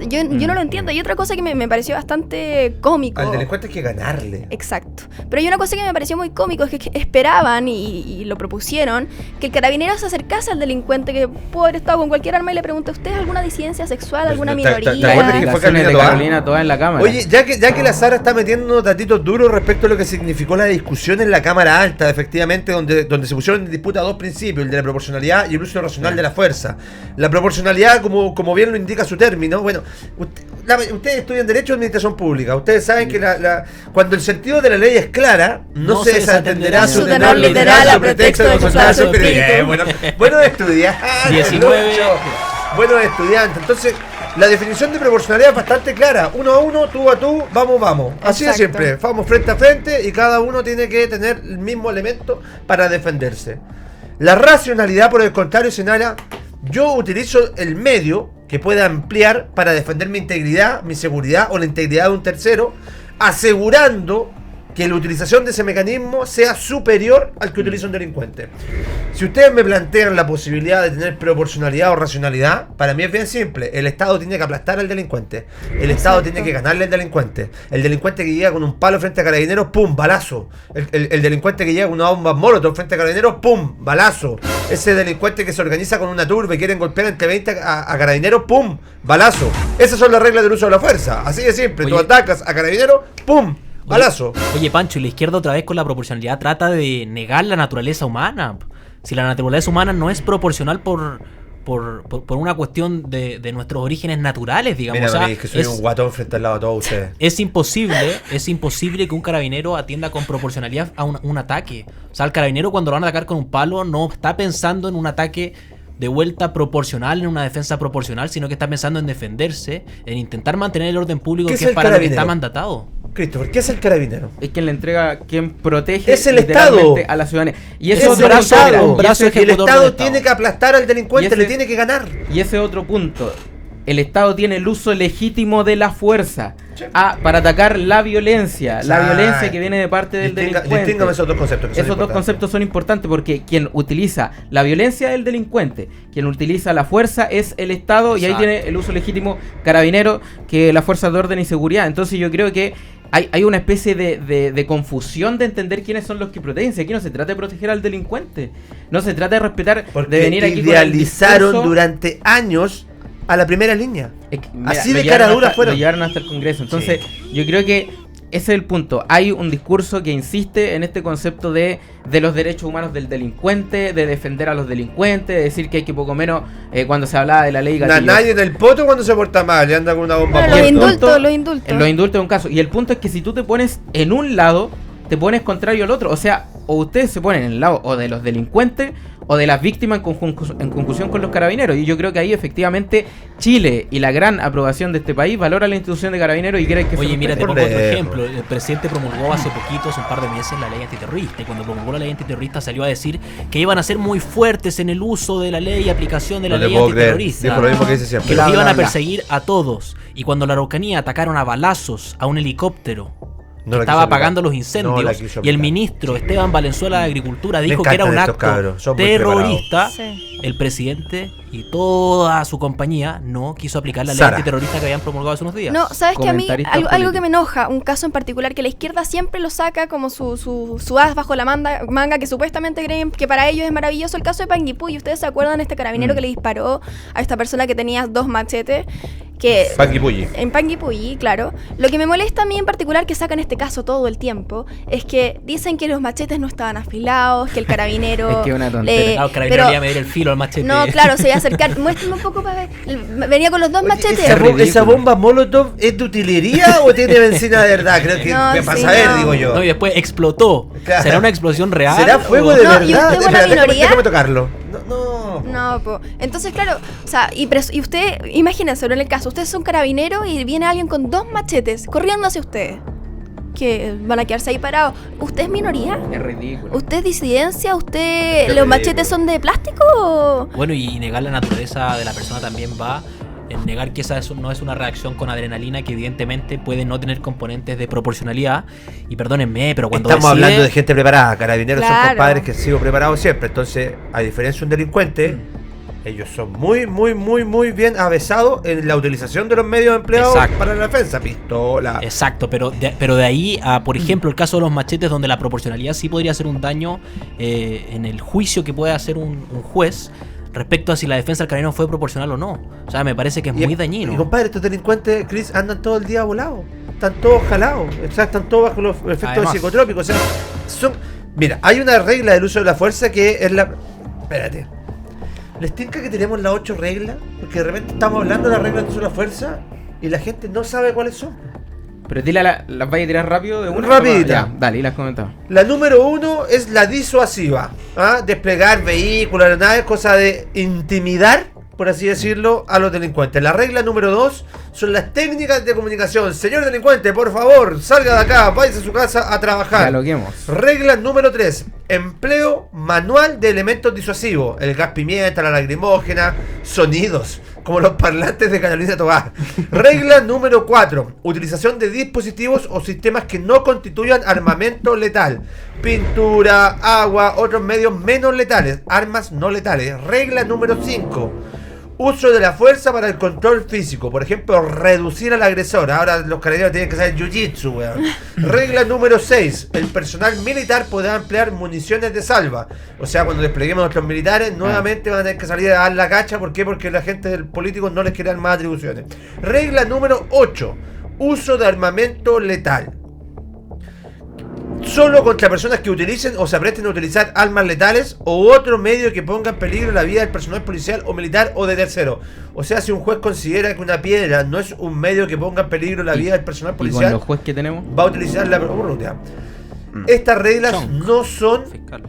yo no lo entiendo. Y otra cosa que me pareció bastante cómico. Al delincuente hay que ganarle. Exacto. Pero hay una cosa que me pareció muy cómico, es que esperaban y lo propusieron, que el carabinero se acercase al delincuente que pudo haber estado con cualquier arma y le pregunte, ¿usted alguna disidencia sexual, alguna minoría? ¿Te acuerdas que fue Declaraciones de Carolina Carolina toda en la Cámara. Oye, ya que la Sara está metiendo unos datitos duros respecto a lo que significó la discusión en la Cámara Alta, efectivamente, donde se pusieron en disputa dos principios, el de la proporcionalidad y el uso racional de la fuerza. La proporcionalidad, como bien lo indica su término, bueno, ustedes estudian Derecho y Administración Pública, ustedes saben que cuando el sentido de la ley es clara, no se desatenderá su tenor literal a pretexto de consultar su espíritu. Bueno de estudiar. 19. Buenos estudiantes. Entonces, la definición de proporcionalidad es bastante clara. 1 a 1, tú a tú, vamos. Así de Exacto. siempre. Vamos frente a frente y cada uno tiene que tener el mismo elemento para defenderse. La racionalidad, por el contrario, señala, yo utilizo el medio que pueda ampliar para defender mi integridad, mi seguridad o la integridad de un tercero, asegurando que la utilización de ese mecanismo sea superior al que utiliza un delincuente. Si ustedes me plantean la posibilidad de tener proporcionalidad o racionalidad, para mí es bien simple. El Estado tiene que aplastar al delincuente. El Estado tiene que ganarle al delincuente. El delincuente que llega con un palo frente a carabineros, ¡pum! Balazo. El delincuente que llega con una bomba molotov frente a carabineros, ¡pum! Balazo. Ese delincuente que se organiza con una turba y quieren golpear entre 20 a carabineros, ¡pum! Balazo. Esas son las reglas del uso de la fuerza. Así de simple. Oye. Tú atacas a carabineros, ¡pum! Balazo. Oye, Pancho, y la izquierda otra vez con la proporcionalidad trata de negar la naturaleza humana. Si la naturaleza humana no es proporcional por una cuestión de nuestros orígenes naturales, digamos. Mira, O sea, es que soy un guatón frente al lado de todos ustedes. es imposible que un carabinero atienda con proporcionalidad a un ataque. O sea, el carabinero cuando lo van a atacar con un palo no está pensando en un ataque de vuelta proporcional, en una defensa proporcional, sino que está pensando en defenderse, en intentar mantener el orden público, ¿Qué que es es el para lo que carabinero? está mandatado. Christopher, ¿qué es el carabinero? Es quien le entrega, quien protege Es el literalmente Estado. a la ciudadanía. Y Es ese Es otro el punto, Estado. y ese- El ejecutor Estado del tiene Estado. que aplastar al delincuente, Y ese- le tiene que ganar. Y ese otro punto, el Estado tiene el uso legítimo de la fuerza Sí. para atacar la violencia Exacto. que viene de parte del delincuente. Distíngame esos dos conceptos. que son Esos dos importantes. conceptos son importantes porque quien utiliza la violencia es el delincuente, quien utiliza la fuerza es el Estado, y ahí Exacto. tiene el uso legítimo carabinero que las fuerzas de orden y seguridad. Entonces yo creo que hay una especie de confusión de entender quiénes son los que protegen. Si aquí no se trata de proteger al delincuente, no se trata de respetar, Porque de venir aquí con el idealizaron discurso. durante años a la primera línea. Es que, Así lo de llevaron cara dura hasta- fueron. Lo llevaron hasta el Congreso. Entonces, yo creo que ese es el punto. Hay un discurso que insiste en este concepto de los derechos humanos del delincuente, de defender a los delincuentes, de decir que hay que poco menos, cuando se hablaba de la ley gatillo. Nadie en el poto cuando se porta mal y anda con una bomba. Bueno, Y los el indultos, punto- los indultos. Los indultos es un caso. Y el punto es que si tú te pones en un lado, te pones contrario al otro. O sea, o ustedes se ponen en el lado o de los delincuentes o de las víctimas en conjunción con los carabineros. Y yo creo que ahí efectivamente Chile y la gran aprobación de este país valora la institución de carabineros y quiere que Oye, mira, te pongo Por otro lejos. ejemplo. El presidente promulgó hace poquito, hace un par de meses, la ley antiterrorista. Y cuando promulgó la ley antiterrorista salió a decir que iban a ser muy fuertes en el uso de la ley y aplicación de la No te ley puedo creer. antiterrorista. Dijo lo mismo que dice siempre. Que los Bla, iban bla, a bla. perseguir a todos. Y cuando la Araucanía atacaron a balazos a un helicóptero No la estaba quiso aplicar. apagando los No la incendios, quiso y el aplicar. ministro Esteban Valenzuela de Agricultura Me dijo que era un encantan estos acto cabros, son muy terrorista, Sí. el presidente y toda su compañía no quiso aplicar la ley Sara. antiterrorista que habían promulgado hace unos días. No, sabes que a mí Comentarista algo político. que me enoja, un caso en particular que la izquierda siempre lo saca como su as bajo la manga, que supuestamente creen que para ellos es maravilloso, el caso de Panguipulli. ¿Ustedes se acuerdan de este carabinero que le disparó a esta persona que tenía 2 machetes? Que Panguipulli. en Panguipulli, claro. Lo que me molesta a mí en particular que sacan este caso todo el tiempo es que dicen que los machetes no estaban afilados, que el carabinero... Es que es una tontera. Claro, carabinero le iba a medir el filo al machete. No, claro, se iba a acercar. Muéstrame un poco para ver. Venía con los 2 machetes. ¿Esa, ridículo. esa bomba Molotov es de utilería o tiene benzina de verdad? Creo que No, para sí, saber, no. digo yo. No, y después explotó. Claro. ¿Será una explosión real? ¿Será fuego o- de No, ¿y verdad? usted por la Espera, minoría? déjame tocarlo. No. No, po. Entonces, claro, o sea, y usted, imagínense, en el caso, ustedes son carabineros y viene alguien con 2 machetes corriendo hacia ustedes. Que van a quedarse ahí parados. ¿Usted es minoría? Es ridículo. ¿Usted es disidencia? ¿Usted Qué los ridículo. machetes son de plástico? O... Bueno, y negar la naturaleza de la persona también va en negar que esa no es una reacción con adrenalina que evidentemente puede no tener componentes de proporcionalidad. Y perdónenme, pero cuando Estamos decide- hablando de gente preparada. Carabineros son Claro. compadres que han sido preparados siempre. Entonces, a diferencia de un delincuente, ellos son muy bien avesados en la utilización de los medios empleados Exacto. para la defensa. Pistola. Exacto, pero de ahí a, por ejemplo, el caso de los machetes, donde la proporcionalidad sí podría hacer un daño en el juicio que puede hacer un juez respecto a si la defensa del carabinero fue proporcional o no. O sea, me parece que es muy dañino. Y compadre, estos delincuentes, Chris, andan todo el día volados. Están todos jalados. O sea, están todos bajo los efectos Además. psicotrópicos. O sea, son. Mira, hay una regla del uso de la fuerza que es la. Espérate. ¿Les tinca que tenemos las 8 reglas? Porque de repente estamos hablando de las reglas del uso de la fuerza y la gente no sabe cuáles son. Pero dile las vaya a tirar rápido de una. Rapidita. Ya, dale, y las comentamos. La número 1 es la disuasiva. ¿Ah? Desplegar vehículos, aeronaves, cosa de intimidar, por así decirlo, a los delincuentes. La regla número 2 son las técnicas de comunicación. Señor delincuente, por favor, salga de acá, váyase a su casa a trabajar. Dialoguemos. Regla número 3. Empleo manual de elementos disuasivos. El gas pimienta, la lacrimógena, sonidos, como los parlantes de Carolina Tobar. Regla número 4. Utilización de dispositivos o sistemas que no constituyan armamento letal. Pintura, agua, otros medios menos letales. Armas no letales. Regla número 5. Uso de la fuerza para el control físico. Por ejemplo, reducir al agresor. Ahora los carabineros tienen que saber jiu-jitsu, weón. Regla número 6. El personal militar podrá emplear municiones de salva. O sea, cuando despleguemos a nuestros militares, nuevamente van a tener que salir a dar la cacha. ¿Por qué? Porque la gente del político no les quiere dar más atribuciones. Regla número 8. Uso de armamento letal. Solo contra personas que utilicen o se apresten a utilizar armas letales o otro medio que ponga en peligro la vida del personal policial o militar o de tercero. O sea, si un juez considera que una piedra no es un medio que ponga en peligro la vida del personal ¿Y con policial, los jueces que tenemos? va a utilizar la Estas reglas Son. no son Fiscal.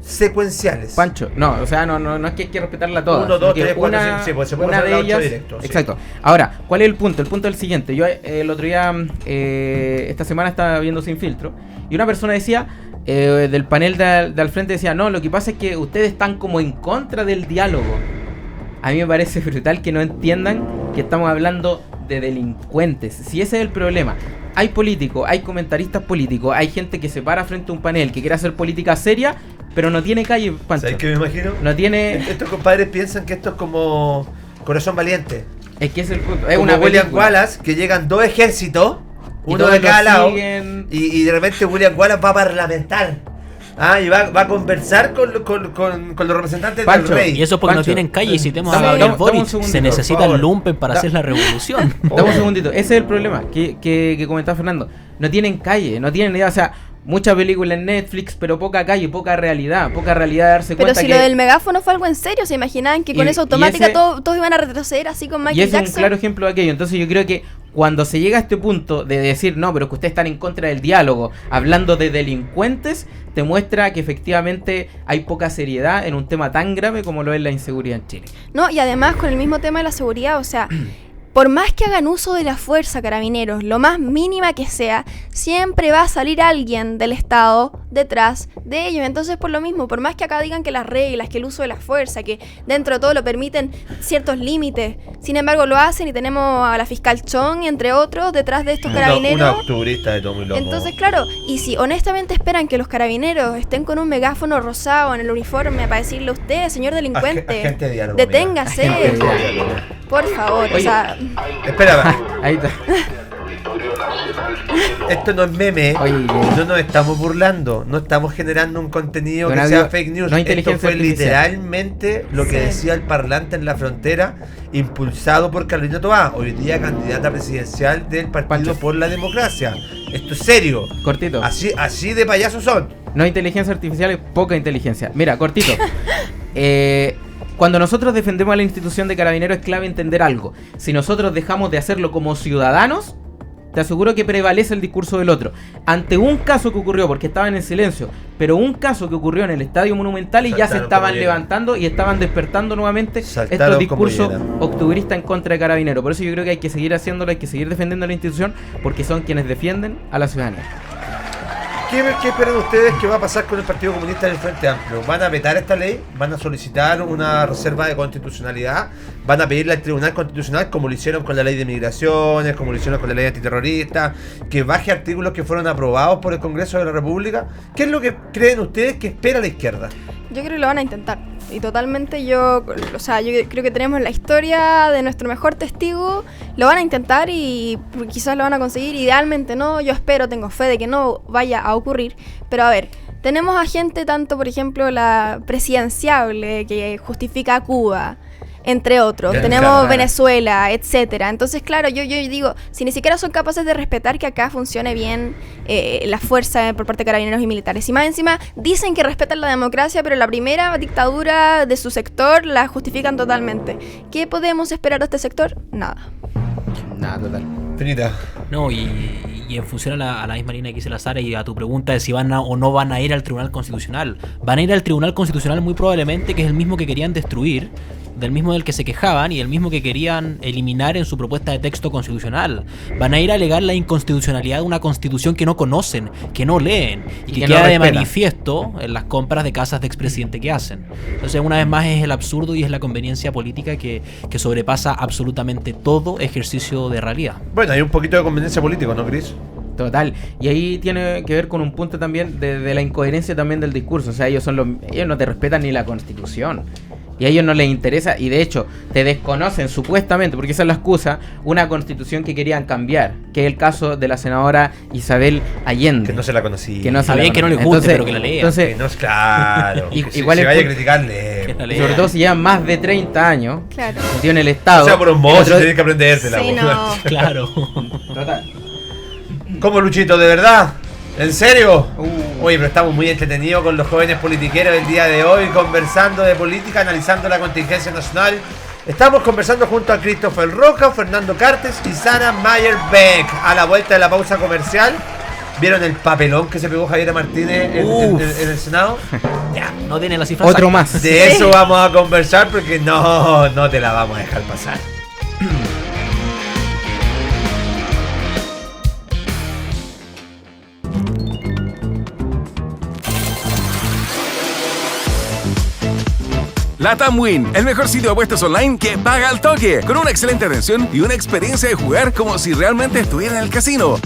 secuenciales. Pancho, no, o sea, no es que hay que respetarla todas. 1, 2, sino que 3, 4, 5, sí, pues se puede una hacer de la 8 ellas, directo, sí. exacto. Ahora, ¿cuál es el punto? El punto es el siguiente. Yo el otro día, esta semana estaba viendo Sin Filtro y una persona decía, del panel de al frente decía, no, lo que pasa es que ustedes están como en contra del diálogo. A mí me parece brutal que no entiendan que estamos hablando de delincuentes. Si ese es el problema. Hay políticos, hay comentaristas políticos, hay gente que se para frente a un panel que quiere hacer política seria, pero no tiene calle, Pancho. ¿Sabes qué me imagino? No tiene... Estos compadres piensan que esto es como Corazón Valiente. Es que es el punto. Es Como una William película. Wallace, que llegan 2 ejércitos, Y uno todos de cada lo lado, siguen. y de repente William Wallace va a parlamentar. Y va a conversar con los representantes Pancho, del rey. Y eso porque no Pancho, tienen calle y citemos a dame- Gabriel dame un Boric. segundito, Se por necesita favor. el lumpen para hacer la revolución. Dame un segundito. Ese es el problema que comentaba Fernando. No tienen calle, no tienen idea. O sea, mucha película en Netflix, pero poca calle, poca realidad de darse Pero cuenta si que... lo del megáfono fue algo en serio, ¿se imaginaban que con Y- eso y automática ese- todos iban a retroceder así con Y Michael ese es un Jackson? claro ejemplo de aquello. Entonces yo creo que cuando se llega a este punto de decir, no, pero que ustedes están en contra del diálogo, hablando de delincuentes, te muestra que efectivamente hay poca seriedad en un tema tan grave como lo es la inseguridad en Chile. No, y además con el mismo tema de la seguridad, o sea, por más que hagan uso de la fuerza, carabineros, lo más mínima que sea, siempre va a salir alguien del Estado detrás de ellos. Entonces, por lo mismo, por más que acá digan que las reglas, que el uso de la fuerza, que dentro de todo lo permiten ciertos límites, sin embargo lo hacen y tenemos a la fiscal Chong, entre otros, detrás de estos carabineros. Una octubrista de todo muy loco. Entonces, claro, y si honestamente esperan que los carabineros estén con un megáfono rosado en el uniforme para decirle a usted, señor delincuente, Agente de diálogo, deténgase, Agente de diálogo. por favor, o Oye. sea, Espera, Ahí está. esto no es meme. Oye, No nos estamos burlando. No estamos generando un contenido Don que Audio, sea fake news. no Esto inteligencia fue artificial. literalmente lo que Sí. decía el parlante en la frontera, impulsado por Carolina Toá, hoy día candidata presidencial del Partido Pancho. por la Democracia. Esto es serio. Cortito. Así de payasos son. No inteligencia artificial, es poca inteligencia. Mira, cortito. Cuando nosotros defendemos a la institución de Carabineros es clave entender algo. Si nosotros dejamos de hacerlo como ciudadanos, te aseguro que prevalece el discurso del otro. Ante un caso que ocurrió, porque estaban en silencio, pero un caso que ocurrió en el Estadio Monumental y ya se Saltaron estaban como llegan. levantando y estaban despertando nuevamente Saltaron estos como discursos llegan. octubristas en contra de Carabineros. Por eso yo creo que hay que seguir haciéndolo, hay que seguir defendiendo a la institución, porque son quienes defienden a la ciudadanía. ¿Qué esperan ustedes que va a pasar con el Partido Comunista del Frente Amplio? ¿Van a vetar esta ley? ¿Van a solicitar una reserva de constitucionalidad? ¿Van a pedirle al Tribunal Constitucional, como lo hicieron con la ley de migraciones, como lo hicieron con la ley antiterrorista, que baje artículos que fueron aprobados por el Congreso de la República? ¿Qué es lo que creen ustedes que espera la izquierda? yo creo que lo van a intentar. Y totalmente yo creo que tenemos la historia de nuestro mejor testigo, lo van a intentar y quizás lo van a conseguir, idealmente no, yo espero, tengo fe de que no vaya a ocurrir, pero a ver, tenemos a gente tanto, por ejemplo, la presidenciable que justifica a Cuba, entre otros, Ya, tenemos claro. Venezuela, etcétera. Entonces, claro, yo digo, si ni siquiera son capaces de respetar que acá funcione bien la fuerza por parte de carabineros y militares, y más encima dicen que respetan la democracia, pero la primera dictadura de su sector la justifican totalmente. ¿Qué podemos esperar de este sector? Nada. Nada, total. Finita. No, y en función a la misma línea que dice la Sara y a tu pregunta de si van o no van a ir al Tribunal Constitucional. Van a ir al Tribunal Constitucional muy probablemente, que es el mismo que querían destruir, del mismo del que se quejaban y el mismo que querían eliminar en su propuesta de texto constitucional. Van a ir a alegar la inconstitucionalidad de una constitución que no conocen, que no leen y que que queda no de respetan. manifiesto en las compras de casas de expresidente que hacen. Entonces, una vez más, es el absurdo y es la conveniencia política que sobrepasa absolutamente todo ejercicio de realidad. Bueno, hay un poquito de conveniencia política, ¿no, Cris? Total. Y ahí tiene que ver con un punto también de la incoherencia también del discurso. O sea, ellos no te respetan ni la Constitución. Y a ellos no les interesa, y de hecho te desconocen supuestamente, porque esa es la excusa, una constitución que querían cambiar, que es el caso de la senadora Isabel Allende. Que no se la conocía. Que no se Está la bien que no les conoce. guste, pero que la lea. Entonces, no es claro. I- Que igual se es vaya a por- criticarle. Que la y lea. sobre todo si llevan más de 30 años Claro. metido en el Estado. O sea, por un el modo otro- tienes que aprendértela. Sí, po. no. Claro. Total. ¿Cómo, Luchito? ¿De verdad? ¿En serio? Oye, pero estamos muy entretenidos con los jóvenes politiqueros el día de hoy, conversando de política, analizando la contingencia nacional. Estamos conversando junto a Christopher Roca, Fernando Cartes y Sara Mayer Beck. A la vuelta de la pausa comercial, ¿vieron el papelón que se pegó Javier Martínez en el Senado? Ya, no tiene la cifra Otro exacta. más. De eso vamos a conversar porque no te la vamos a dejar pasar. Latam Win, el mejor sitio de apuestas online que paga al toque, con una excelente atención y una experiencia de jugar como si realmente estuviera en el casino.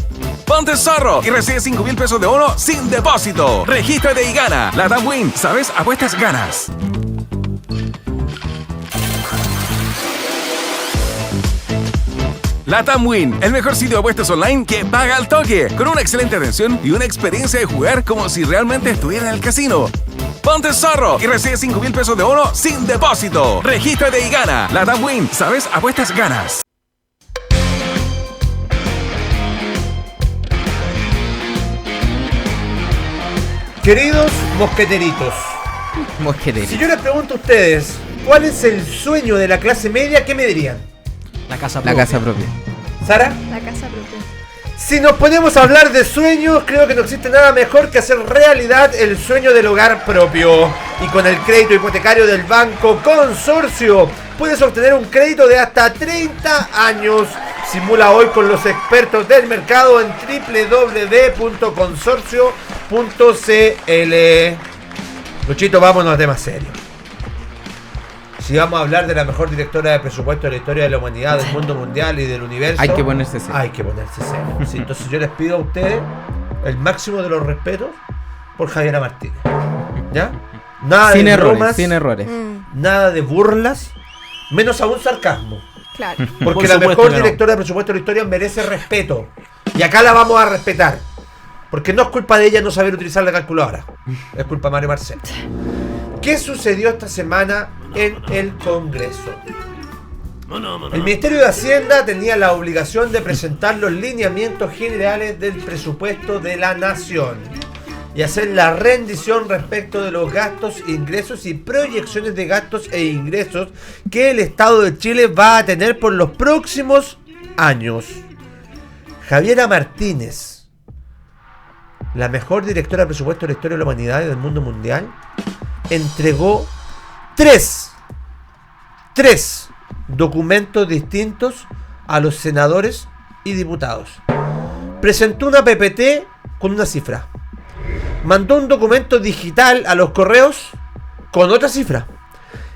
Ponte zorro y recibe 5,000 pesos de bono sin depósito. Regístrate y gana. Latam Win, ¿sabes? Apuestas ganas. Latam Win, el mejor sitio de apuestas online que paga al toque, con una excelente atención y una experiencia de jugar como si realmente estuviera en el casino. Ponte zorro y recibe 5,000 pesos de bono sin depósito. Regístrate y gana. Latam Win, ¿sabes? Apuestas ganas. Queridos mosqueteritos, Mosquetero. si yo les pregunto a ustedes, ¿cuál es el sueño de la clase media? ¿Qué me dirían? La casa La propia. casa propia. ¿Sara? La casa propia. Si nos ponemos a hablar de sueños, creo que no existe nada mejor que hacer realidad el sueño del hogar propio. Y con el crédito hipotecario del Banco Consorcio, puedes obtener un crédito de hasta 30 años. Simula hoy con los expertos del mercado en www.consorcio.cl. Luchito, vámonos a temas serios. Si vamos a hablar de la mejor directora de presupuesto de la historia de la humanidad, del mundo mundial y del universo, Hay que ponerse serio. hay que ponerse serio. Sí, entonces yo les pido a ustedes el máximo de los respetos por Javiera Martínez. ¿Ya? Nada Sin de errores, bromas, sin errores. nada de burlas, menos aún sarcasmo. Claro. Porque Por la supuesto mejor que no. directora de presupuesto de la historia merece respeto. Y acá la vamos a respetar. Porque no es culpa de ella no saber utilizar la calculadora. Es culpa de Mario Marcel. ¿Qué sucedió esta semana en el Congreso? El Ministerio de Hacienda tenía la obligación de presentar los lineamientos generales del presupuesto de la nación y hacer la rendición respecto de los gastos, ingresos y proyecciones de gastos e ingresos que el Estado de Chile va a tener por los próximos años. Javiera Martínez, la mejor directora de presupuesto de la historia de la humanidad y del mundo mundial, entregó tres documentos distintos a los senadores y diputados. Presentó una PPT con una cifra. Mandó un documento digital a los correos con otra cifra.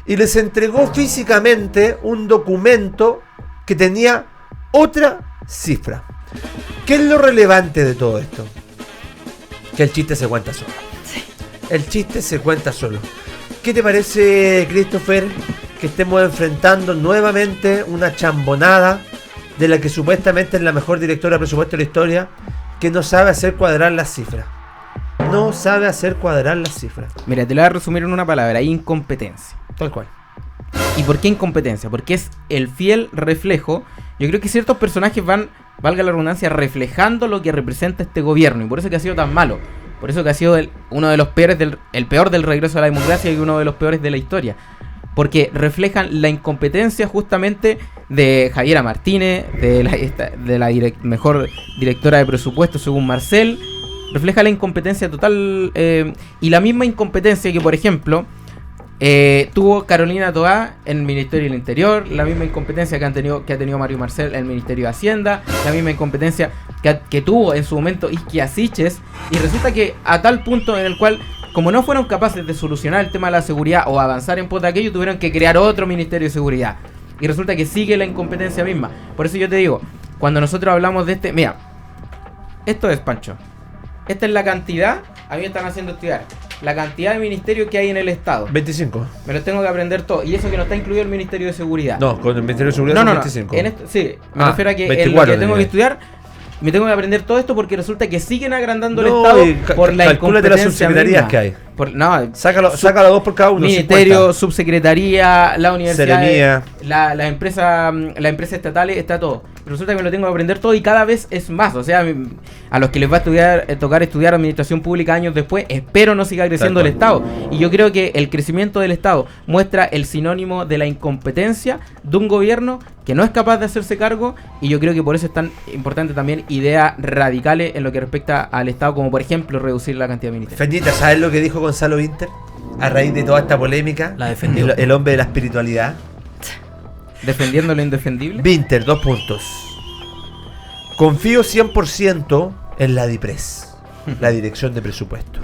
Y les entregó físicamente un documento que tenía otra cifra. ¿Qué es lo relevante de todo esto? Que el chiste se cuenta solo. El chiste se cuenta solo. ¿Qué te parece, Christopher, que estemos enfrentando nuevamente una chambonada de la que supuestamente es la mejor directora de presupuesto de la historia, que no sabe hacer cuadrar las cifras? No sabe hacer cuadrar las cifras. Mira, te lo voy a resumir en una palabra: incompetencia. Tal cual. ¿Y por qué incompetencia? Porque es el fiel reflejo. Yo creo que ciertos personajes van, valga la redundancia, reflejando lo que representa este gobierno. Y por eso que ha sido tan malo. Por eso que ha sido uno de los peores, el peor del regreso a la democracia y uno de los peores de la historia. Porque reflejan la incompetencia justamente de Javiera Martínez, de la mejor directora de presupuesto según Marcel. Refleja la incompetencia total y la misma incompetencia que, por ejemplo, tuvo Carolina Toá en el Ministerio del Interior, la misma incompetencia que ha tenido Mario Marcel en el Ministerio de Hacienda, la misma incompetencia que tuvo en su momento Isquia Siches, y resulta que a tal punto en el cual, como no fueron capaces de solucionar el tema de la seguridad o avanzar en pos de aquello, tuvieron que crear otro Ministerio de Seguridad, y resulta que sigue la incompetencia misma. Por eso yo te digo, cuando nosotros hablamos de mira, esto es, Pancho, esta es la cantidad, a mí me están haciendo estudiar la cantidad de ministerios que hay en el Estado. 25. Me los tengo que aprender todo. Y eso que no está incluido el Ministerio de Seguridad. No, con el Ministerio de Seguridad no, son no. 25. En esto, sí, me Ah, refiero a que en 24 lo que tengo que tenía. estudiar, me tengo que aprender todo esto porque resulta que siguen agrandando el No, Estado y por la calcúlate las incompetencia subsecretarías misma. que hay. No, Sácalo dos por cada uno. Ministerio, 50. subsecretaría, la universidad, Seremía. la empresa estatal, está todo. Pero resulta que me lo tengo que aprender todo y cada vez es más. O sea, a los que les va a tocar estudiar administración pública años después, espero no siga creciendo el Estado. Y yo creo que el crecimiento del Estado muestra el sinónimo de la incompetencia de un gobierno que no es capaz de hacerse cargo, y yo creo que por eso es tan importante también ideas radicales en lo que respecta al Estado, como por ejemplo reducir la cantidad de ministerios. Feñita, ¿sabes lo que dijo Gonzalo Vinter? A raíz de toda esta polémica. La defendió. El hombre de la espiritualidad. Defendiendo lo indefendible. Vinter, 2 puntos. Confío 100% en la DIPRES, la Dirección de Presupuesto.